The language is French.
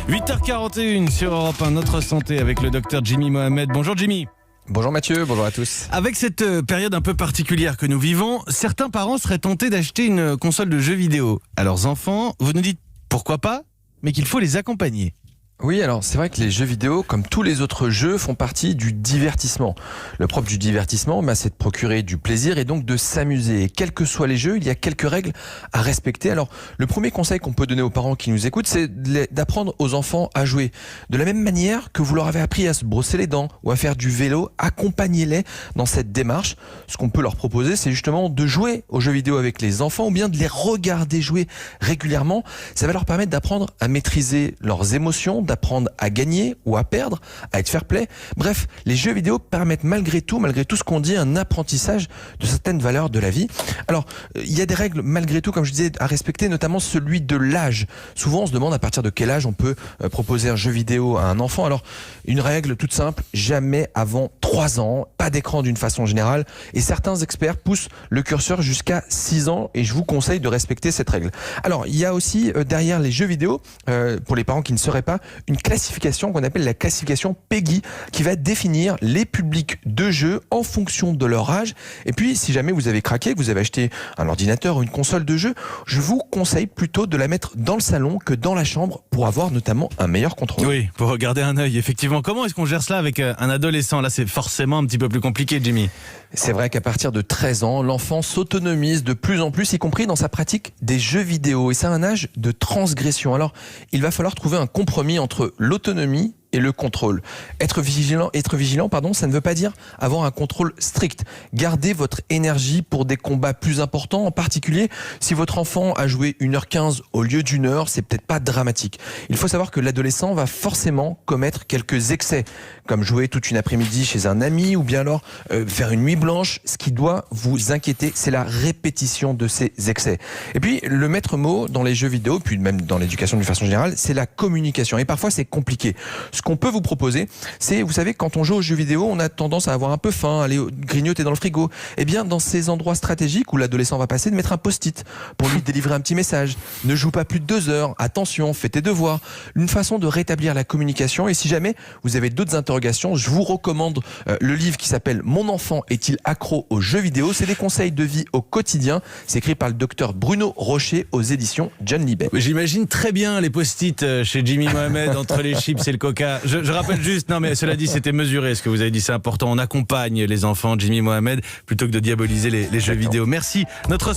8h41 sur Europe 1, notre santé avec le docteur Jimmy Mohamed. Bonjour Jimmy. Bonjour Mathieu, bonjour à tous. Avec cette période un peu particulière que nous vivons, certains parents seraient tentés d'acheter une console de jeux vidéo à leurs enfants. Vous nous dites pourquoi pas, mais qu'il faut les accompagner. Oui, alors c'est vrai que les jeux vidéo, comme tous les autres jeux, font partie du divertissement. Le propre du divertissement, c'est de procurer du plaisir et donc de s'amuser. Et quels que soient les jeux, il y a quelques règles à respecter. Alors, le premier conseil qu'on peut donner aux parents qui nous écoutent, c'est d'apprendre aux enfants à jouer. De la même manière que vous leur avez appris à se brosser les dents ou à faire du vélo, accompagnez-les dans cette démarche. Ce qu'on peut leur proposer, c'est justement de jouer aux jeux vidéo avec les enfants ou bien de les regarder jouer régulièrement. Ça va leur permettre d'apprendre à maîtriser leurs émotions, d'apprendre à gagner ou à perdre, à être fair play. Bref, les jeux vidéo permettent malgré tout ce qu'on dit, un apprentissage de certaines valeurs de la vie. Alors, il y a des règles malgré tout, comme je disais, à respecter, notamment celui de l'âge. Souvent, on se demande à partir de quel âge on peut proposer un jeu vidéo à un enfant. Alors, une règle toute simple, jamais avant 3 ans, pas d'écran d'une façon générale. Et certains experts poussent le curseur jusqu'à 6 ans et je vous conseille de respecter cette règle. Alors, il y a aussi derrière les jeux vidéo, pour les parents qui ne sauraient pas, une classification qu'on appelle la classification PEGI qui va définir les publics de jeux en fonction de leur âge. Et puis, si jamais vous avez craqué, que vous avez acheté un ordinateur ou une console de jeu, je vous conseille plutôt de la mettre dans le salon que dans la chambre pour avoir notamment un meilleur contrôle. Oui, pour regarder un œil, effectivement. Comment est-ce qu'on gère cela avec un adolescent? Là, c'est forcément un petit peu plus compliqué, Jimmy. C'est vrai qu'à partir de 13 ans, l'enfant s'autonomise de plus en plus, y compris dans sa pratique des jeux vidéo. Et c'est un âge de transgression. Alors, il va falloir trouver un compromis entre l'autonomie et le contrôle. Être vigilant, ça ne veut pas dire avoir un contrôle strict. Gardez votre énergie pour des combats plus importants, en particulier si votre enfant a joué 1h15 au lieu d'1 heure, c'est peut-être pas dramatique. Il faut savoir que l'adolescent va forcément commettre quelques excès, comme jouer toute une après-midi chez un ami ou bien alors faire une nuit blanche. Ce qui doit vous inquiéter, c'est la répétition de ces excès. Et puis, le maître mot dans les jeux vidéo, puis même dans l'éducation d'une façon générale, c'est la communication. Et parfois, c'est compliqué. Ce qu'on peut vous proposer, c'est, vous savez, quand on joue aux jeux vidéo, on a tendance à avoir un peu faim, à aller grignoter dans le frigo. Eh bien, dans ces endroits stratégiques où l'adolescent va passer, de mettre un post-it pour lui délivrer un petit message. Ne joue pas plus de 2 heures. Attention, fais tes devoirs. Une façon de rétablir la communication. Et si jamais vous avez d'autres interrogations, je vous recommande le livre qui s'appelle « Mon enfant est-il accro aux jeux vidéo ?» C'est des conseils de vie au quotidien. C'est écrit par le docteur Bruno Rocher aux éditions John Libet. J'imagine très bien les post-it chez Jimmy Mohamed entre les chips et le coca. Je rappelle juste, non mais cela dit, c'était mesuré ce que vous avez dit, c'est important. On accompagne les enfants, Jimmy Mohamed, plutôt que de diaboliser les jeux vidéo. Merci. Notre